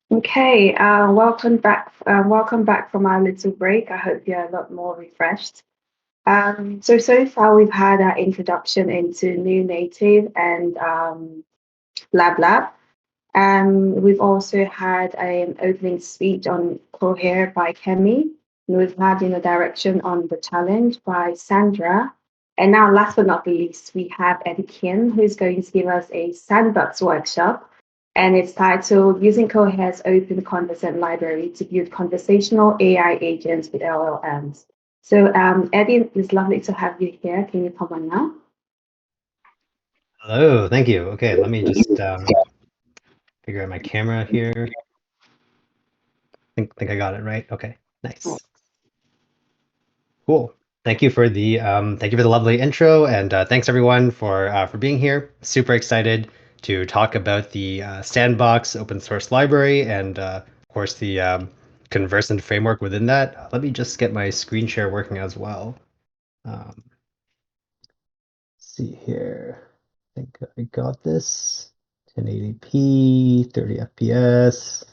Okay, welcome back from our little break. I hope you're a lot more refreshed. So far we've had our introduction into New Native and Lab Lab. We've also had an opening speech on Cohere by Kemi. And we've had, direction on the challenge by Sandra. And now, last but not least, we have Eddie Kim, who's going to give us a sandbox workshop. And it's titled Using Cohere's Open Conversant Library to Build Conversational AI Agents with LLMs. So, Eddie, it's lovely to have you here. Can you come on now? Hello, thank you. Okay, let me just figure out my camera here. Think I got it right. Okay, nice, cool. Thank you for the lovely intro, and thanks everyone for being here. Super excited to talk about the Sandbox open source library and of course the Conversant framework within that. Let me just get my screen share working as well. Um, see here. I think I got this. 1080p, 30 FPS.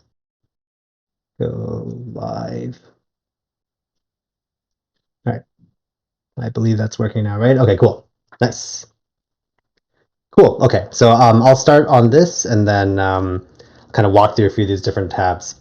Go live. All right. I believe that's working now, right? Okay, cool. Nice. Cool. Okay, so I'll start on this and then kind of walk through a few of these different tabs.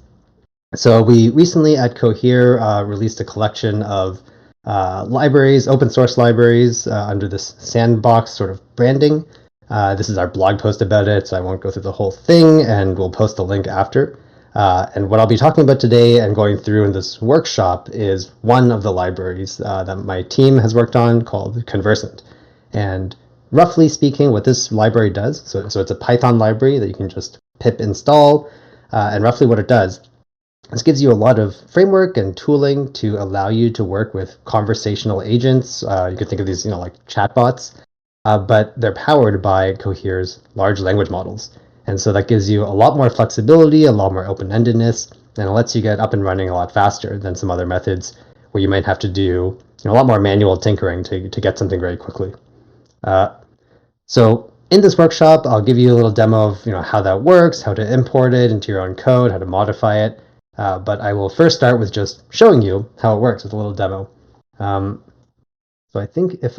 So we recently at Cohere released a collection of libraries, open source libraries under this sandbox sort of branding. This is our blog post about it, so I won't go through the whole thing, and we'll post the link after. And what I'll be talking about today and going through in this workshop is one of the libraries that my team has worked on called Conversant. And roughly speaking, what this library does, so it's a Python library that you can just pip install, and roughly what it does, this gives you a lot of framework and tooling to allow you to work with conversational agents. You could think of these, like chatbots, but they're powered by Cohere's large language models. And so that gives you a lot more flexibility, a lot more open-endedness, and it lets you get up and running a lot faster than some other methods where you might have to do a lot more manual tinkering to get something very quickly. Uh, so in this workshop, I'll give you a little demo of how that works, how to import it into your own code, how to modify it. But I will first start with just showing you how it works with a little demo. Um, so I think if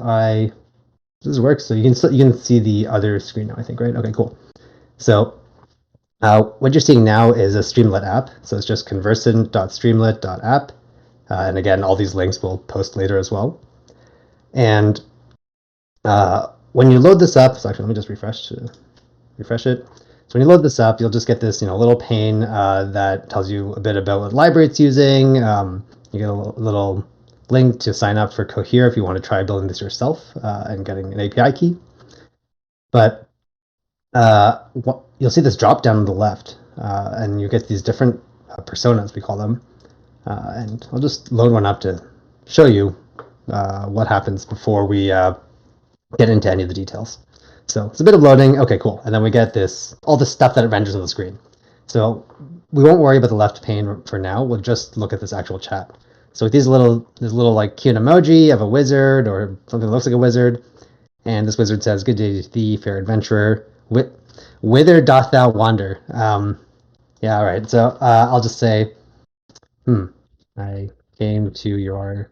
this works, so you can see the other screen now, I think, right? Okay, cool. So what you're seeing now is a Streamlit app. So it's just conversant.streamlit.app. And again, all these links we'll post later as well. And when you load this up, so actually let me just refresh it. So when you load this up, you'll just get this little pane that tells you a bit about what library it's using. You get a little link to sign up for Cohere if you want to try building this yourself and getting an API key. But you'll see this drop down on the left, and you get these different personas, we call them. And I'll just load one up to show you what happens before we get into any of the details. So it's a bit of loading. Okay, cool. And then we get all this stuff that it renders on the screen. So we won't worry about the left pane for now. We'll just look at this actual chat. So with this little like cute emoji of a wizard or something that looks like a wizard, and this wizard says, "Good day to thee, fair adventurer. Whither doth thou wander?" Yeah, all right. So I'll just say, I came to your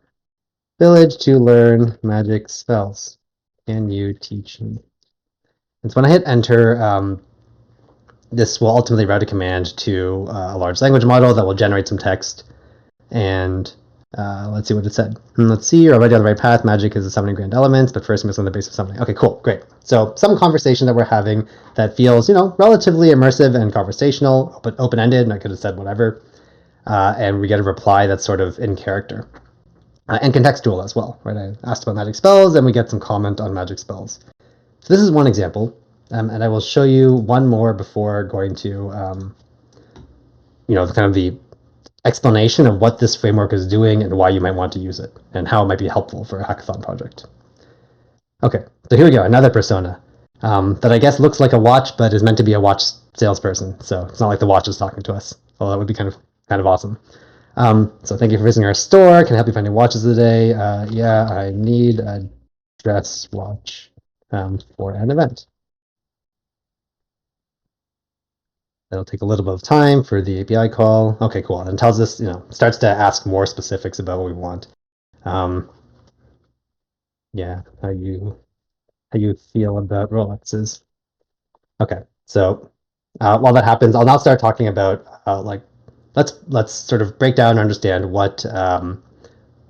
village to learn magic spells. Can you teach me? And so when I hit enter, this will ultimately route a command to a large language model that will generate some text. And let's see what it said. Let's see, you're already on the right path. Magic is a summoning grand elements, but first you must learn the base of summoning. Okay, cool, great. So some conversation that we're having that feels, relatively immersive and conversational, but open-ended, and I could have said whatever. And we get a reply that's sort of in character. And contextual as well, right? I asked about magic spells, and we get some comment on magic spells. So this is one example, and I will show you one more before going to, kind of the explanation of what this framework is doing and why you might want to use it, and how it might be helpful for a hackathon project. Okay, so here we go, another persona that I guess looks like a watch, but is meant to be a watch salesperson. So it's not like the watch is talking to us, although that would be kind of awesome. So thank you for visiting our store. Can I help you find your watches today? Yeah, I need a dress watch for an event. That'll take a little bit of time for the API call. Okay, cool. And tells us, starts to ask more specifics about what we want. Yeah, how you feel about Rolexes. Okay, so while that happens, I'll now start talking about let's sort of break down and understand what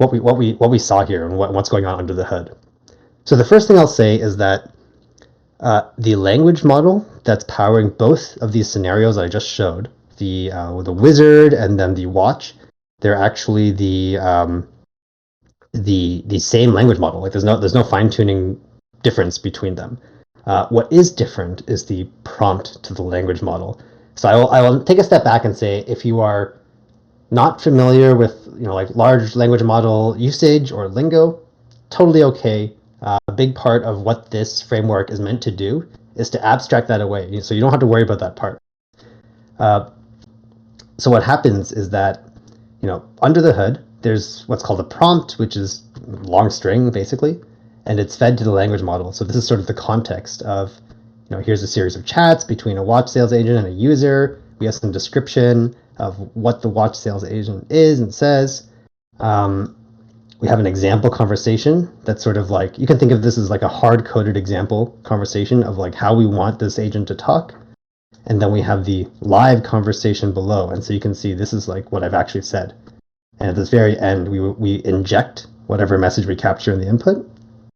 we saw here and what's going on under the hood. So the first thing I'll say is that the language model that's powering both of these scenarios I just showed, the wizard and then the watch, they're actually the same language model. Like there's no fine tuning difference between them. What is different is the prompt to the language model. So I will take a step back and say if you are not familiar with like large language model usage or lingo, totally okay. A big part of what this framework is meant to do is to abstract that away, so you don't have to worry about that part. Uh, so what happens is that under the hood, there's what's called a prompt, which is long string basically, and it's fed to the language model. So this is sort of the context of, here's a series of chats between a watch sales agent and a user. We have some description of what the watch sales agent is and says. We have an example conversation that's sort of like, you can think of this as like a hard-coded example conversation of like how we want this agent to talk. And then we have the live conversation below. And so you can see this is like what I've actually said. And at this very end, we inject whatever message we capture in the input,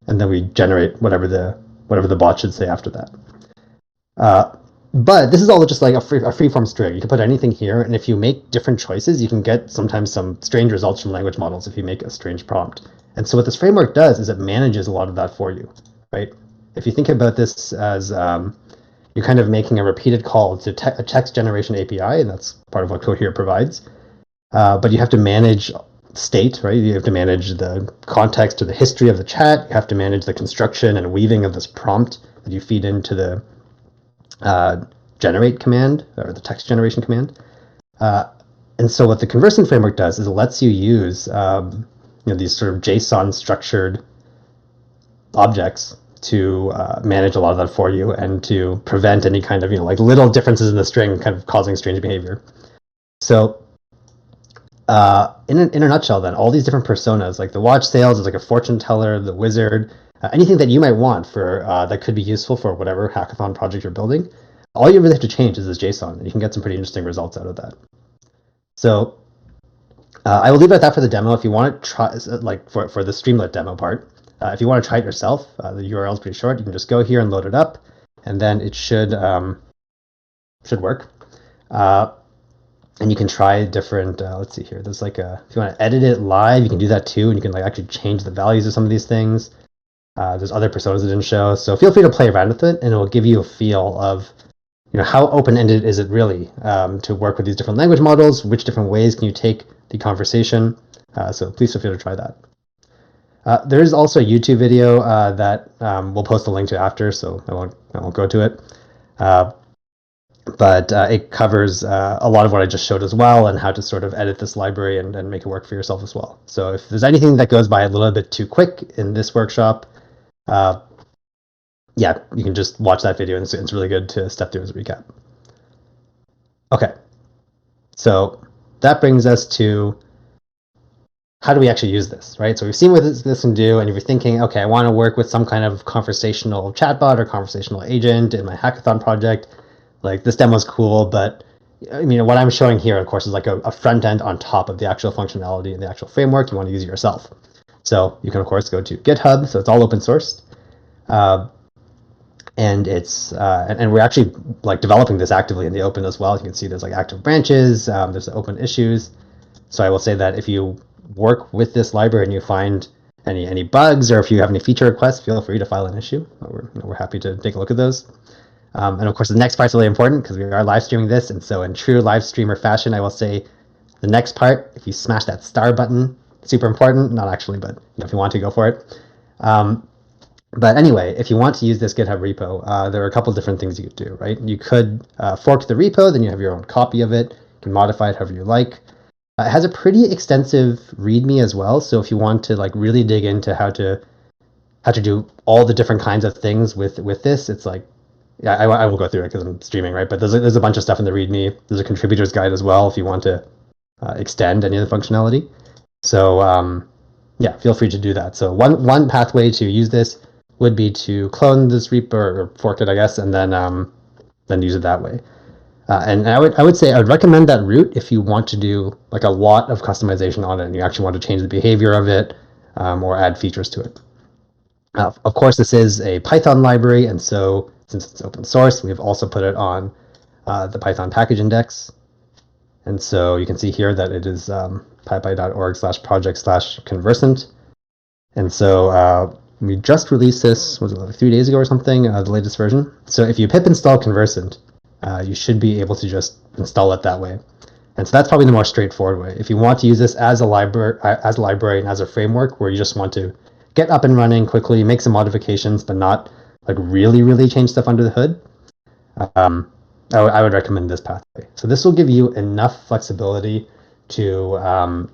and then we generate whatever the bot should say after that. But this is all just like a free-form string. You can put anything here, and if you make different choices, you can get sometimes some strange results from language models if you make a strange prompt. And so what this framework does is it manages a lot of that for you, right? If you think about this as you're kind of making a repeated call to a text generation API, and that's part of what Cohere provides. But you have to manage state, right? You have to manage the context or the history of the chat. You have to manage the construction and weaving of this prompt that you feed into the generate command or the text generation command. And so what the conversant framework does is it lets you use these sort of JSON structured objects to manage a lot of that for you and to prevent any kind of like little differences in the string kind of causing strange behavior. So in a nutshell, then, all these different personas, like the watch sales is like a fortune teller, the wizard, anything that you might want for that could be useful for whatever hackathon project you're building, all you really have to change is this JSON, and you can get some pretty interesting results out of that. So I will leave it at that for the demo. If you want to try, like for the Streamlit demo part, if you want to try it yourself, the URL is pretty short. You can just go here and load it up, and then it should work. And you can try different, let's see here, there's like if you want to edit it live, you can do that too, and you can like actually change the values of some of these things. There's other personas that didn't show, so feel free to play around with it, and it will give you a feel of how open-ended is it really to work with these different language models, which different ways can you take the conversation, so please feel free to try that. There is also a YouTube video that we'll post a link to after, so I won't go to it. But it covers a lot of what I just showed as well, and how to sort of edit this library and make it work for yourself as well. So if there's anything that goes by a little bit too quick in this workshop, yeah, you can just watch that video, and it's really good to step through as a recap. Okay, so that brings us to how do we actually use this, right? So we've seen what this can do, and if you're thinking, okay, I want to work with some kind of conversational chatbot or conversational agent in my hackathon project, like this demo is cool, but what I'm showing here, of course, is like a front end on top of the actual functionality and the actual framework. You want to use it yourself. So you can, of course, go to GitHub. So it's all open sourced. And it's and we're actually like developing this actively in the open as well. You can see there's like active branches. There's open issues. So I will say that if you work with this library and you find any bugs, or if you have any feature requests, feel free to file an issue. We're happy to take a look at those. And of course, the next part's really important because we are live streaming this. And so in true live streamer fashion, I will say the next part, if you smash that star button, super important. Not actually, but if you want to, go for it. But anyway, if you want to use this GitHub repo, there are a couple different things you could do, right? You could fork the repo, then you have your own copy of it. You can modify it however you like. It has a pretty extensive README as well. So if you want to like really dig into how to do all the different kinds of things with this, it's like yeah, I won't go through it because I'm streaming, right? But there's a bunch of stuff in the README. There's a contributors guide as well if you want to extend any of the functionality. So yeah, feel free to do that. So one pathway to use this would be to clone this repo or fork it, I guess, and then use it that way. And I would say I would recommend that route if you want to do like a lot of customization on it and you actually want to change the behavior of it or add features to it. Of course, this is a Python library, and so since it's open source, we've also put it on the Python package index. And so you can see here that it is pypy.org/project/conversant. And so we just released this, was it like 3 days ago or something, the latest version. So if you pip install conversant, you should be able to just install it that way. And so that's probably the more straightforward way. If you want to use this as a library and as a framework where you just want to get up and running quickly, make some modifications, but not like really change stuff under the hood, I would recommend this pathway. So this will give you enough flexibility to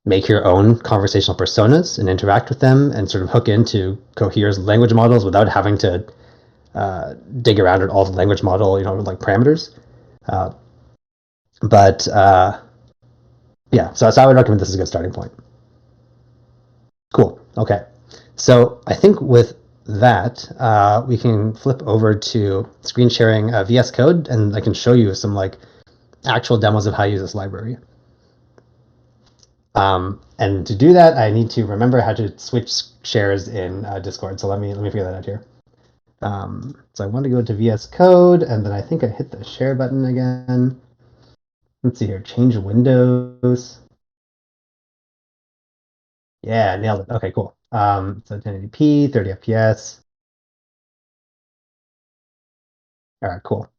make your own conversational personas and interact with them and sort of hook into Cohere's language models without having to dig around at all the language model, like parameters. But yeah, so I would recommend this as a good starting point. Cool. Okay. So I think with that, we can flip over to screen sharing VS Code, and I can show you some like actual demos of how to use this library. And to do that, I need to remember how to switch shares in Discord. So let me figure that out here. So I want to go to VS Code, and then I think I hit the share button again. Let's see here, change windows. Yeah, nailed it. Okay, cool. So 1080p, 30 FPS. All right, cool.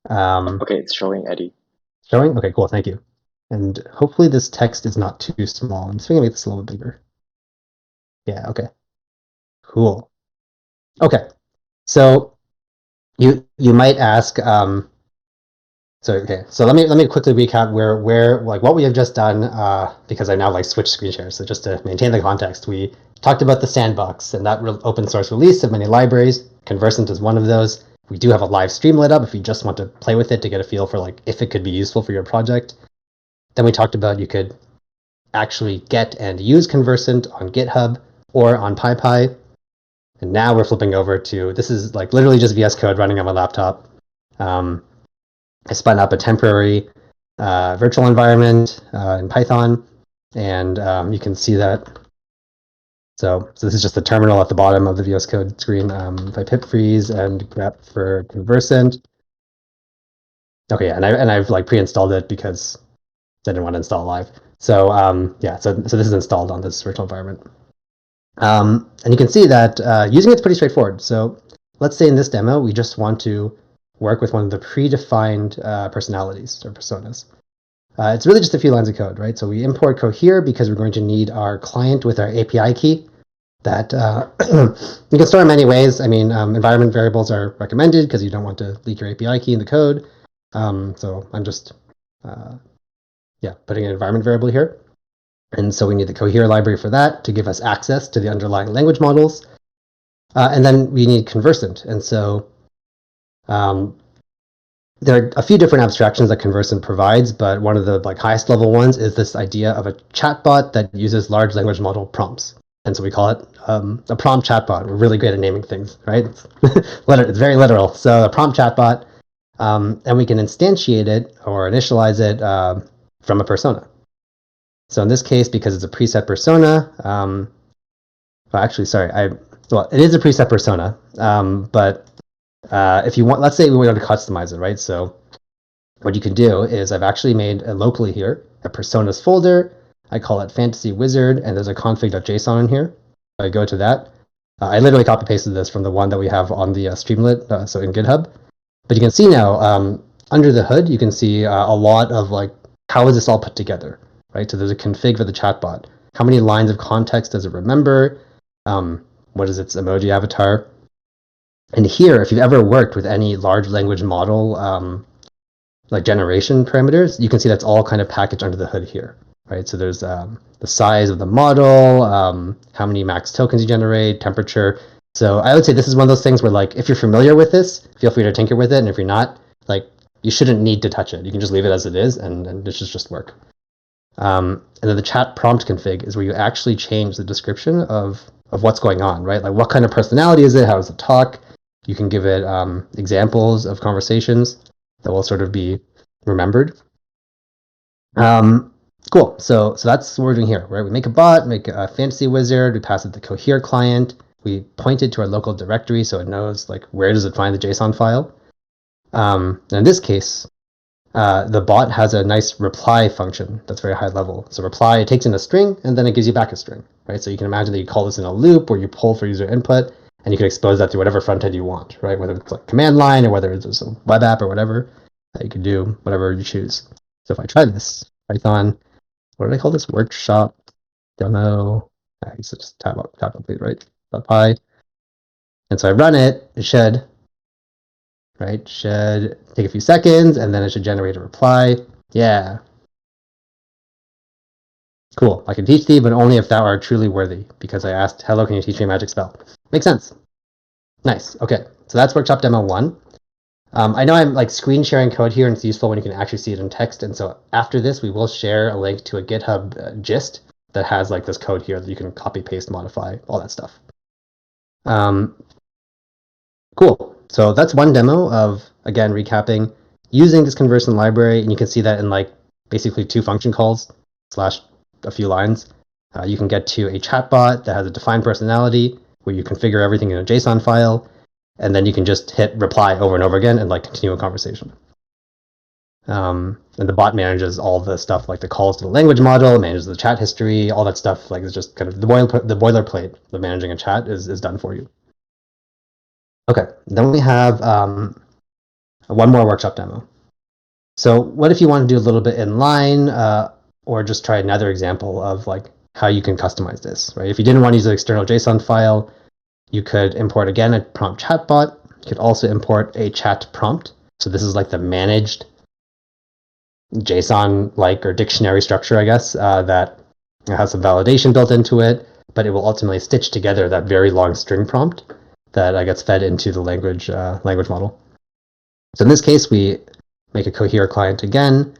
Okay, it's showing, Eddie. Showing? Okay, cool. Thank you. And hopefully this text is not too small. I'm just going to make this a little bit bigger. Yeah, okay. Cool. Okay. So you might ask, so let me quickly recap where like what we have just done, because I now like switched screen shares. So just to maintain the context, we talked about the sandbox and that open source release of many libraries. Conversant is one of those. We do have a live stream lit up if you just want to play with it to get a feel for like if it could be useful for your project. Then we talked about you could actually get and use Conversant on GitHub or on PyPy. And now we're flipping over to, this is like literally just VS Code running on my laptop. I spun up a temporary virtual environment in Python, and you can see that. So this is just the terminal at the bottom of the VS Code screen. If I pip freeze and grep for Conversant, okay, yeah, and I've like pre-installed it because I didn't want to install live. So yeah, so this is installed on this virtual environment. And you can see that using it's pretty straightforward. So let's say in this demo, we just want to work with one of the predefined personalities or personas. It's really just a few lines of code, right? So we import Cohere because we're going to need our client with our API key that you can store in many ways. I mean, environment variables are recommended because you don't want to leak your API key in the code. So I'm just, yeah, putting an environment variable here. And so we need the Cohere library for that to give us access to the underlying language models. And then we need Conversant. And so there are a few different abstractions that Conversant provides, but one of the like highest level ones is this idea of a chatbot that uses large language model prompts. And so we call it a prompt chatbot. We're really great at naming things, right? It's very literal. So a prompt chatbot, and we can instantiate it or initialize it from a persona. So in this case, because it's a preset persona, well, actually, sorry, well, it is a preset persona, but if you want, let's say we want to customize it, right? So what you can do is I've actually made locally here a personas folder. I call it Fantasy Wizard, and there's a config.json in here. I go to that. I literally copy pasted this from the one that we have on the Streamlit, so in GitHub. But you can see now under the hood, you can see a lot of like how is this all put together, right? So there's a config for the chatbot. How many lines of context does it remember? What is its emoji avatar? And here, if you've ever worked with any large language model like generation parameters, you can see that's all kind of packaged under the hood here. right? So there's the size of the model, how many max tokens you generate, temperature. So I would say this is one of those things where, like, if you're familiar with this, feel free to tinker with it, and if you're not, like, you shouldn't need to touch it. You can just leave it as it is, and it should just work. And then the chat prompt config is where you actually change the description of what's going on, right? Like, what kind of personality is it? How does it talk? You can give it examples of conversations that will sort of be remembered. Cool. So that's what we're doing here, right? We make a bot, make a fantasy wizard, we pass it the Cohere client, we point it to our local directory so it knows, like, where does it find the JSON file. And in this case, the bot has a nice reply function that's very high level. So reply, it takes in a string and then it gives you back a string, right? So you can imagine that you call this in a loop where you pull for user input and you can expose that to whatever front end you want, right? Whether it's like command line or whether it's a web app or whatever, you can do whatever you choose. So if I try this, Python, what did I call this? Workshop demo. I used to just tab up, right? .py. And so I run it, it should, right? Should take a few seconds and then it should generate a reply. Yeah, cool. I can teach thee, but only if thou art truly worthy, because I asked, hello, can you teach me a magic spell? Makes sense. Nice. Okay, so that's workshop demo 1. I know I'm like screen sharing code here, and it's useful when you can actually see it in text. And so after this, we will share a link to a GitHub gist that has like this code here that you can copy, paste, modify, all that stuff. Cool. So that's one demo of, again, recapping using this conversant library, and you can see that in like basically 2 function calls slash a few lines. You can get to a chatbot that has a defined personality where you configure everything in a JSON file, and then you can just hit reply over and over again and like continue a conversation. And the bot manages all the stuff like the calls to the language model, manages the chat history, all that stuff. Like, it's just kind of the boilerplate of managing a chat is done for you. Okay, then we have one more workshop demo. So what if you want to do a little bit in line, or just try another example of like how you can customize this, right? If you didn't want to use an external JSON file, you could import, again, a prompt chatbot. You could also import a chat prompt. So this is like the managed JSON-like or dictionary structure, I guess, that has some validation built into it, but it will ultimately stitch together that very long string prompt that gets fed into the language model. So in this case, we make a Cohere client again,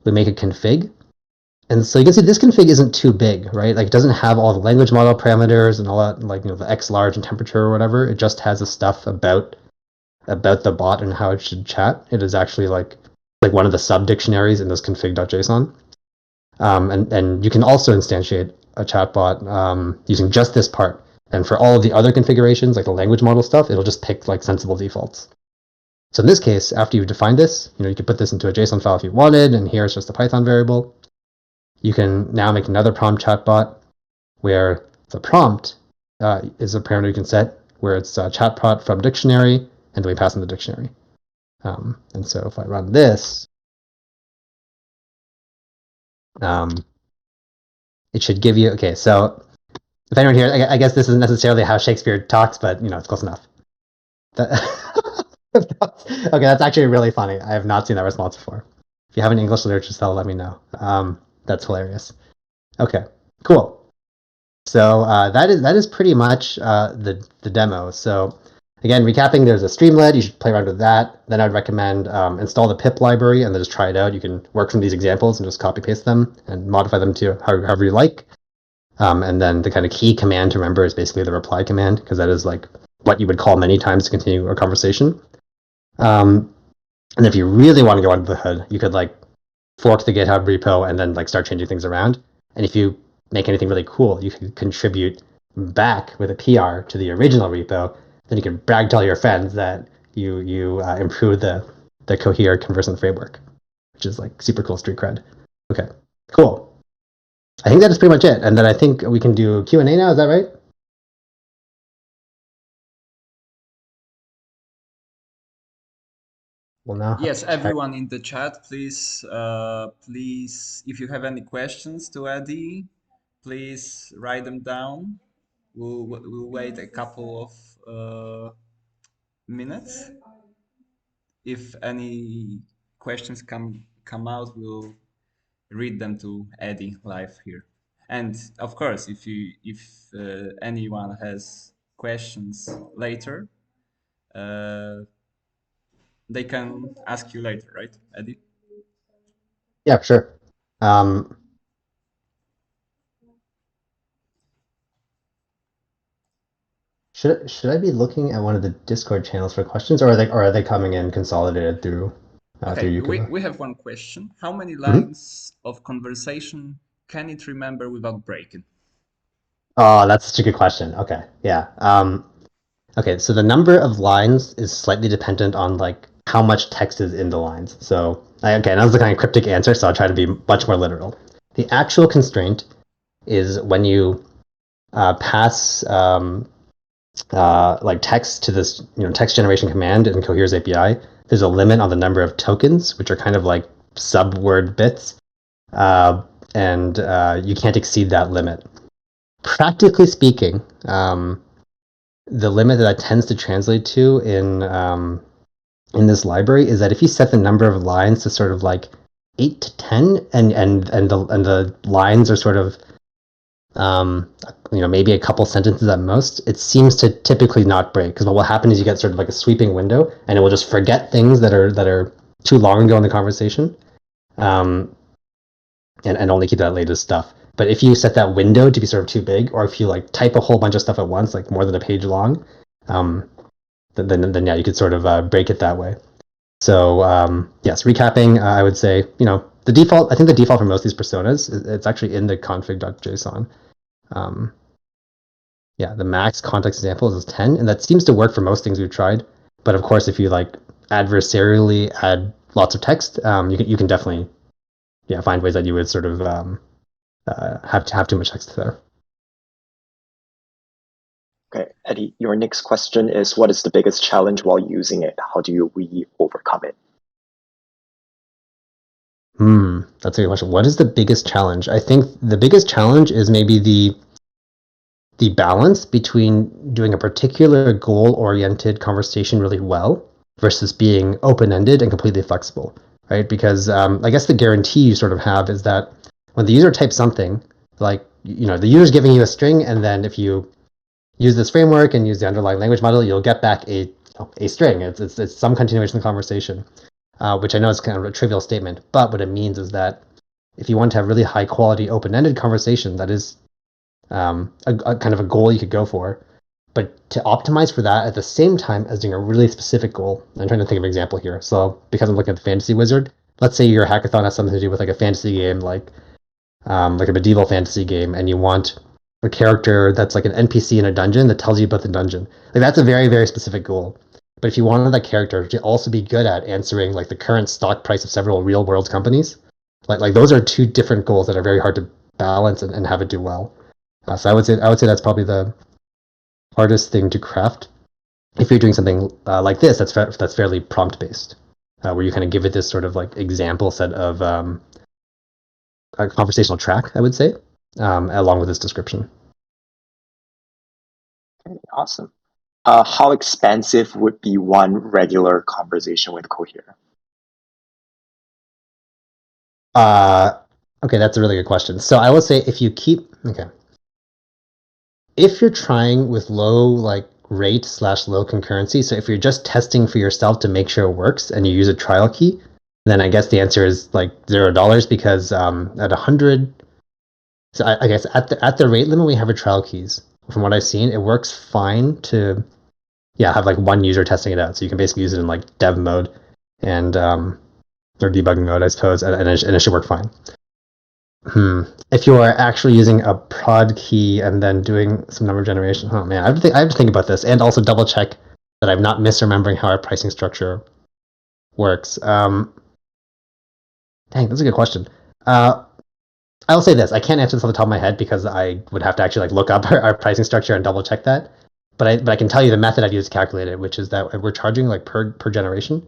we make a config. And so you can see this config isn't too big, right? Like, it doesn't have all the language model parameters and all that, like, the X large and temperature or whatever. It just has the stuff about the bot and how it should chat. It is actually like one of the sub dictionaries in this config.json. And you can also instantiate a chatbot using just this part. And for all of the other configurations, like the language model stuff, it'll just pick like sensible defaults. So in this case, after you've defined this, you can put this into a JSON file if you wanted, and here's just a Python variable. You can now make another prompt chatbot where the prompt is a parameter you can set where it's chatbot from dictionary, and then we pass in the dictionary. And so if I run this, it should give you, okay, so if anyone here, I guess this isn't necessarily how Shakespeare talks, but it's close enough. Okay, that's actually really funny. I have not seen that response before. If you have an English literature cell, let me know. That's hilarious. Okay, cool. So that is pretty much the demo. So again, recapping, there's a Streamlit. You should play around with that. Then I'd recommend install the pip library and then just try it out. You can work from these examples and just copy paste them and modify them to however you like. And then the kind of key command to remember is basically the reply command, because that is like what you would call many times to continue a conversation. And if you really want to go under the hood, you could like fork the GitHub repo and then like start changing things around. And if you make anything really cool, you can contribute back with a PR to the original repo. Then you can brag to all your friends that you improved the Cohere conversant framework, which is like super cool street cred. Okay, cool. I think that is pretty much it. And then I think we can do Q&A now. Is that right? Well, now. Yes, everyone in the chat, please, if you have any questions to Eddie, please write them down. We'll wait a couple of minutes. If any questions come out, we'll read them to Eddie live here. And of course, if anyone has questions later, they can ask you later, right, Eddie? Yeah, sure. Should I be looking at one of the Discord channels for questions, or are they coming in consolidated through through Okay, Yukuba? we have one question. How many Mhm. lines of conversation can it remember without breaking? Oh, that's such a good question. Okay, yeah. Okay, so the number of lines is slightly dependent on like how much text is in the lines. So okay, that was the kind of cryptic answer, so I'll try to be much more literal. The actual constraint is when you pass like text to this text generation command in Cohere's API. There's a limit on the number of tokens, which are kind of like subword bits, and you can't exceed that limit. Practically speaking, the limit that tends to translate to in this library is that if you set the number of lines to sort of like 8 to 10, and the lines are sort of maybe a couple sentences at most, it seems to typically not break, because what will happen is you get sort of like a sweeping window, and it will just forget things that are too long ago in the conversation, um, and only keep that latest stuff. But if you set that window to be sort of too big, or if you like type a whole bunch of stuff at once, like more than a page long, um, then yeah, you could sort of break it that way. So yes, recapping, I would say the default. I think the default for most of these personas it's actually in the config.json. Um, yeah, the max context example is 10, and that seems to work for most things we've tried. But of course, if you like adversarially add lots of text, you can definitely find ways that you would sort of have too much text there. Okay, Eddie, your next question is, what is the biggest challenge while using it? How do we overcome it? That's a good question. What is the biggest challenge? I think the biggest challenge is maybe the balance between doing a particular goal-oriented conversation really well versus being open-ended and completely flexible, right? Because I guess the guarantee you sort of have is that when the user types something, like the user's giving you a string, and then if you use this framework and use the underlying language model, you'll get back a string. It's some continuation of the conversation, which I know is kind of a trivial statement, but what it means is that if you want to have really high quality open-ended conversation, that is a kind of a goal you could go for. But to optimize for that at the same time as doing a really specific goal, I'm trying to think of an example here. So because I'm looking at the fantasy wizard, let's say your hackathon has something to do with like a fantasy game, like a medieval fantasy game, and you want a character that's like an NPC in a dungeon that tells you about the dungeon. Like that's a very, very specific goal. But if you wanted that character to also be good at answering like the current stock price of several real world companies, like those are two different goals that are very hard to balance and have it do well. So I would say that's probably the hardest thing to craft if you're doing something like this that's fairly prompt based, where you kind of give it this sort of like example set of a conversational track, I would say, along with this description. Okay, awesome. How expensive would be one regular conversation with Cohere? Okay, that's a really good question. So I would say if you're trying with low like rate / low concurrency, so if you're just testing for yourself to make sure it works and you use a trial key, then I guess the answer is like $0, because at 100, so I guess at the rate limit we have a trial keys. From what I've seen, it works fine to have like one user testing it out. So you can basically use it in like dev mode and or debugging mode, I suppose, and it should work fine. If you are actually using a prod key and then doing some number generation, oh man, I have to think about this and also double check that I'm not misremembering how our pricing structure works. Dang, that's a good question. I will say this: I can't answer this off the top of my head because I would have to actually like look up our pricing structure and double check that. But I can tell you the method I've used to calculate it, which is that we're charging like per generation,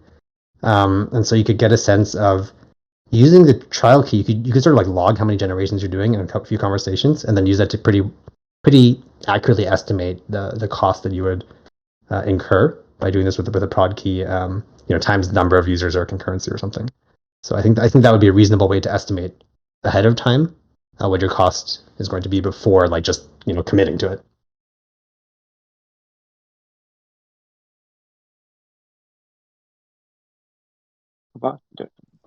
and so you could get a sense of using the trial key. You could sort of like log how many generations you're doing in a few conversations, and then use that to pretty accurately estimate the cost that you would incur by doing this with a prod key, times the number of users or concurrency or something. So I think that would be a reasonable way to estimate ahead of time what your cost is going to be before like just committing to it. One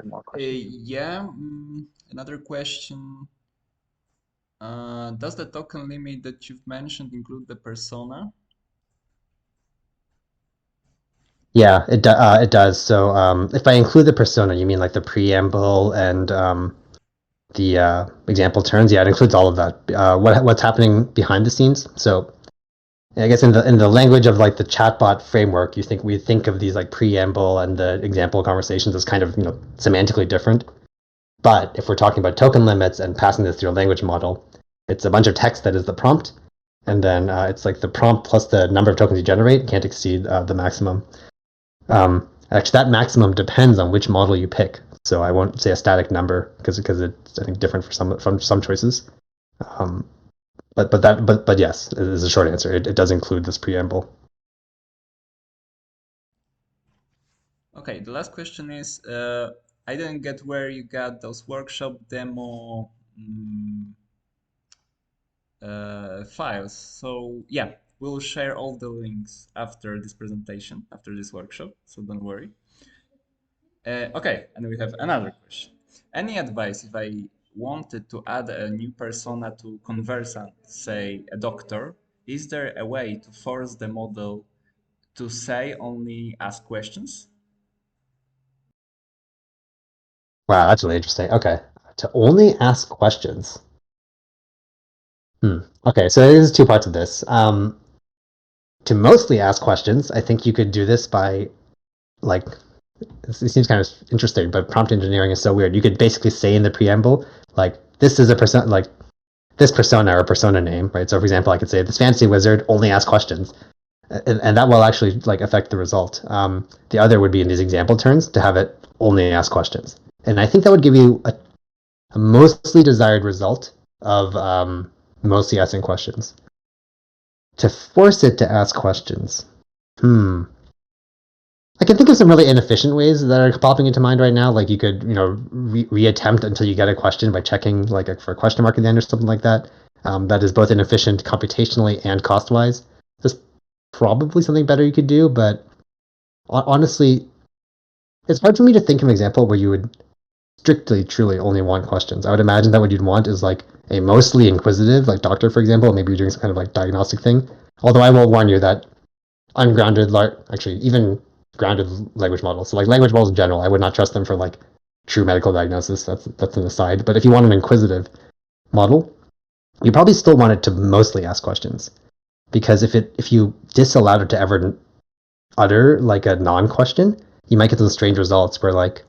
more question. Yeah, another question. Does the token limit that you've mentioned include the persona? Yeah, it does. So if I include the persona, you mean like the preamble and the example turns? Yeah, it includes all of that. What's happening behind the scenes? So I guess in the language of like the chatbot framework, we think of these like preamble and the example conversations as kind of semantically different. But if we're talking about token limits and passing this through a language model, it's a bunch of text that is the prompt, and then it's like the prompt plus the number of tokens you generate can't exceed the maximum. Actually, that maximum depends on which model you pick. So I won't say a static number because it's I think different for some choices. Um, but yes, it is a short answer. It does include this preamble. Okay, the last question is, I didn't get where you got those workshop demo files. So yeah, we'll share all the links after this presentation, after this workshop, so don't worry. Okay, and we have another question. Any advice if I wanted to add a new persona to Conversant, say a doctor, is there a way to force the model to say only ask questions? Wow, that's really interesting. Okay, to only ask questions. Okay, so there's two parts of this. To mostly ask questions, I think you could do this by like it seems kind of interesting, but prompt engineering is so weird. You could basically say in the preamble, like, this is a persona, like this persona or persona name, right? So for example, I could say this fancy wizard only asks questions, and that will actually like affect the result. The other would be in these example turns to have it only ask questions, and I think that would give you a mostly desired result of mostly asking questions. To force it to ask questions, I can think of some really inefficient ways that are popping into mind right now. Like you could, reattempt until you get a question by checking like for a question mark at the end or something like that. That is both inefficient computationally and cost wise. There's probably something better you could do, but honestly, it's hard for me to think of an example where you would strictly, truly only want questions. I would imagine that what you'd want is like a mostly inquisitive, like doctor, for example. Maybe you're doing some kind of like diagnostic thing. Although I will warn you that ungrounded, actually even grounded language models. So like language models in general, I would not trust them for like true medical diagnosis. That's an aside. But if you want an inquisitive model, you probably still want it to mostly ask questions, because if you disallowed it to ever utter like a non-question, you might get those strange results where like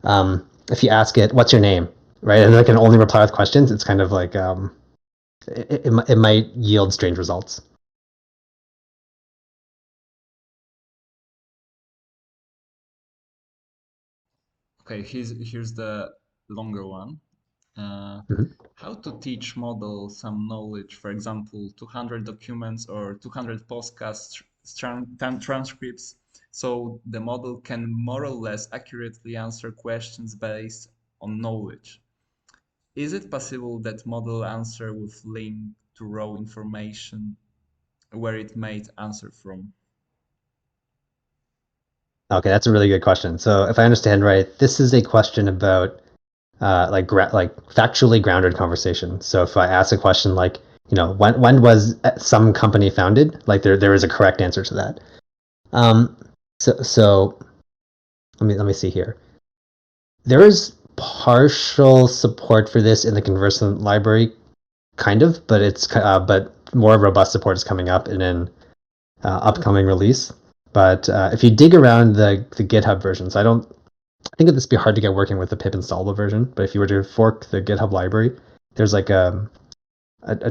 if you ask it, "What's your name?" right, and it can only reply with questions, it's kind of like it might yield strange results. Okay, here's the longer one. Mhm. How to teach model some knowledge, for example, 200 documents or 200 podcast transcripts, so the model can more or less accurately answer questions based on knowledge. Is it possible that model answer with link to raw information where it made answer from? Okay, that's a really good question. So if I understand right, this is a question about like factually grounded conversation. So if I ask a question like, when was some company founded? Like there is a correct answer to that. Um, so let me see here. There is partial support for this in the Conversant library, kind of, but but more robust support is coming up in an upcoming release. But if you dig around the GitHub versions, I think it'd just be hard to get working with the pip installable version. But if you were to fork the GitHub library, there's like a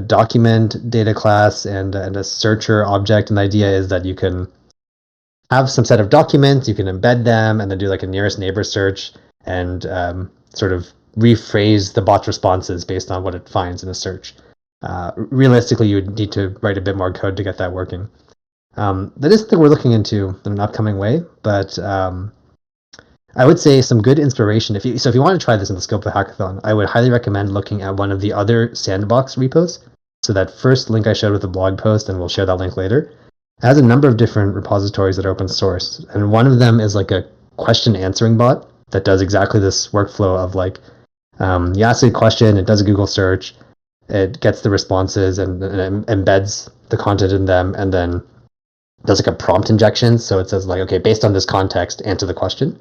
document data class and a searcher object, and the idea is that you can have some set of documents, you can embed them, and then do like a nearest neighbor search and sort of rephrase the bot's responses based on what it finds in a search. Realistically, you would need to write a bit more code to get that working. That is something we're looking into in an upcoming way, but I would say some good inspiration. If you want to try this in the scope of the hackathon, I would highly recommend looking at one of the other Sandbox repos. So that first link I showed with the blog post, and we'll share that link later, it has a number of different repositories that are open source, and one of them is like a question answering bot that does exactly this workflow of like you ask a question, it does a Google search, it gets the responses and embeds the content in them, and then does like a prompt injection. So it says like, okay, based on this context, answer the question.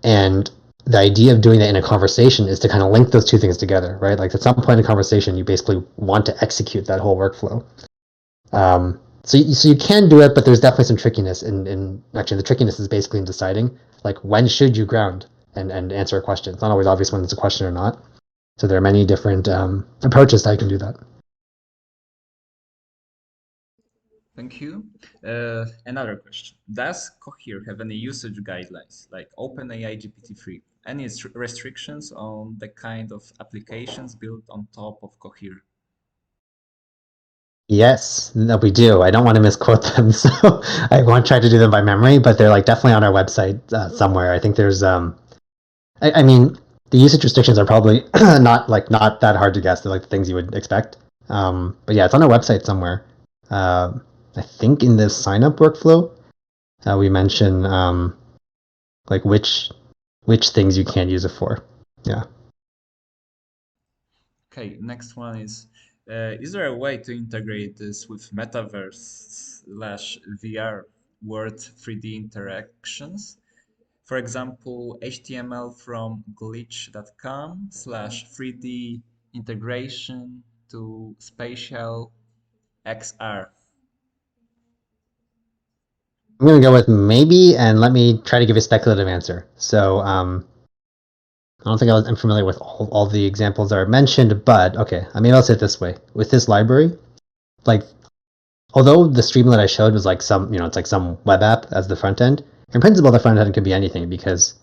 And the idea of doing that in a conversation is to kind of link those two things together, right? Like at some point in a conversation, you basically want to execute that whole workflow. So you can do it, but there's definitely some trickiness in actually the trickiness is basically in deciding like when should you ground and answer a question. It's not always obvious when it's a question or not. So there are many different approaches that you can do that. Thank you. Another question. Does Cohere have any usage guidelines, like OpenAI GPT-3? Any restrictions on the kind of applications built on top of Cohere? Yes, no, we do. I don't want to misquote them, so I won't try to do them by memory, but they're like definitely on our website somewhere. I think there's I mean, the usage restrictions are probably not that hard to guess. They're like the things you would expect. But yeah, it's on our website somewhere. I think in the sign up workflow, we mention like which things you can't use it for. Yeah. Okay, next one is there a way to integrate this with metaverse/VR world 3D interactions? For example, HTML from glitch.com/3D integration to spatial XR. I'm gonna go with maybe, and let me try to give a speculative answer. So I don't think I'm familiar with all the examples that are mentioned, but okay, I mean, I'll say it this way. With this library, like, although the Streamlit I showed was like some, it's like some web app as the front end, in principle, the front end could be anything because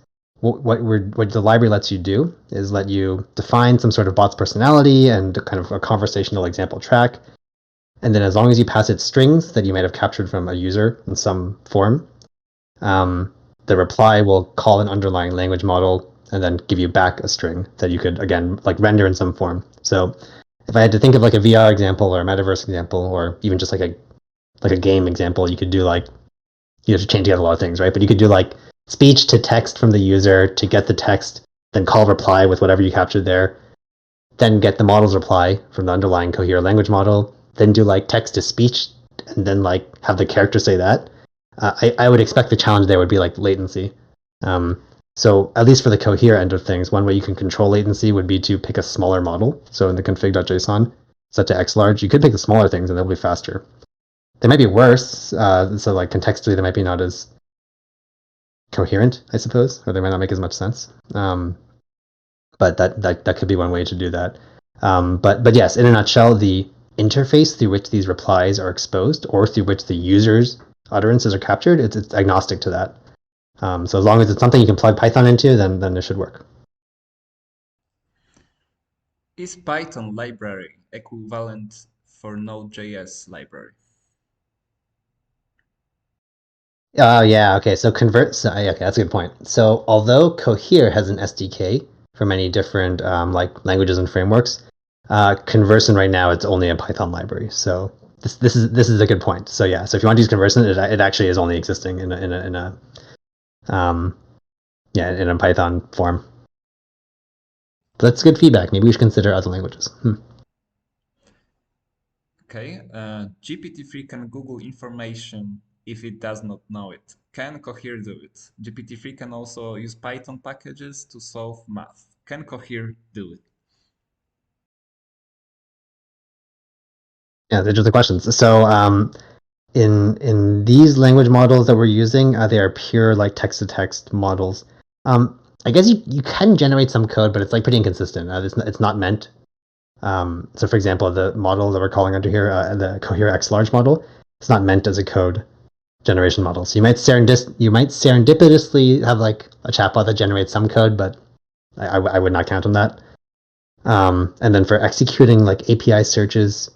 what the library lets you do is let you define some sort of bot's personality and kind of a conversational example track. And then as long as you pass it strings that you might have captured from a user in some form, the reply will call an underlying language model and then give you back a string that you could again like render in some form. So if I had to think of like a VR example or a metaverse example or even just like a game example, you could do like you have to chain together a lot of things, right? But you could do like speech to text from the user to get the text, then call reply with whatever you captured there, then get the model's reply from the underlying Cohere language model, then do like text to speech, and then like have the character say that. I would expect the challenge there would be like latency. So at least for the Cohere end of things, one way you can control latency would be to pick a smaller model. So in the config.json, set to x large, you could pick the smaller things and they'll be faster. They might be worse, so like contextually they might be not as coherent, I suppose, or they might not make as much sense. But that could be one way to do that. But yes, in a nutshell, the interface through which these replies are exposed or through which the user's utterances are captured, it's agnostic to that. So as long as it's something you can plug Python into, then it should work. Is Python library equivalent for Node.js library? Yeah, okay, so okay, that's a good point. So although Cohere has an SDK for many different like languages and frameworks, Conversant right now it's only a Python library. So this is a good point. So yeah, so if you want to use Conversant, it actually is only existing in a in a Python form. But that's good feedback. Maybe we should consider other languages. Okay, GPT-3 can Google information if it does not know it. Can Cohere do it? GPT-3 can also use Python packages to solve math. Can Cohere do it? Yeah, those are the questions. So in these language models that we're using, they are pure like text to text models. I guess you can generate some code, but it's like pretty inconsistent. It's not meant. So for example, the model that we're calling under here, the Cohere X large model, it's not meant as a code generation model. So you might serendipitously have like a chatbot that generates some code, but I would not count on that. And then for executing like API searches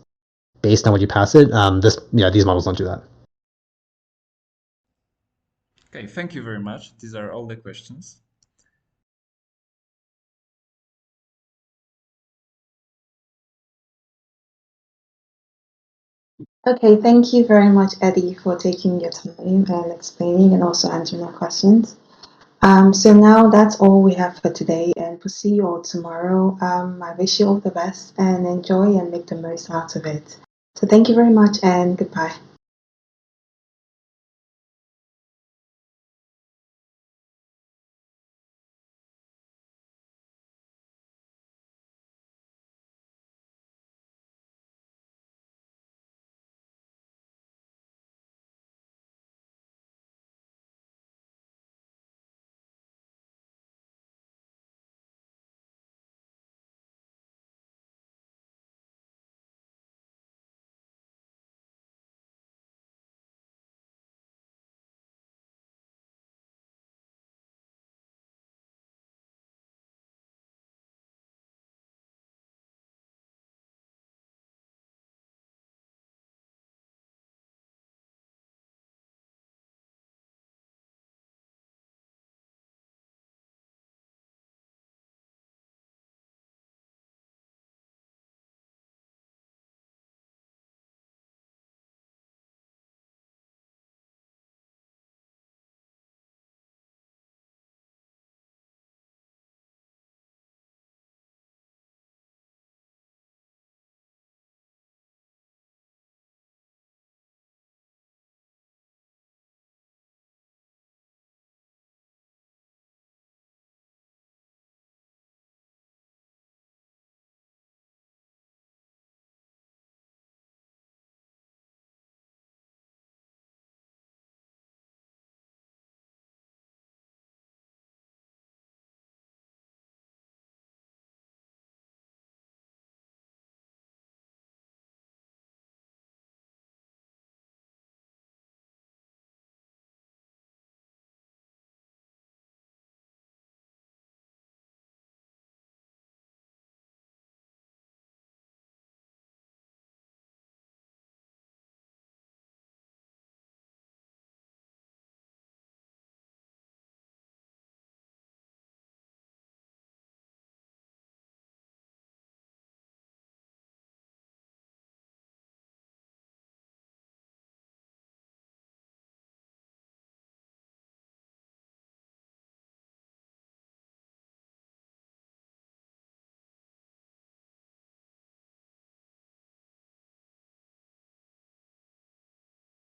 based on what you pass it, these models don't do that. Okay, thank you very much. These are all the questions. Okay, thank you very much, Eddie, for taking your time and explaining and also answering our questions. So now that's all we have for today, and we'll see you all tomorrow. I wish you all the best and enjoy and make the most out of it. So thank you very much and goodbye.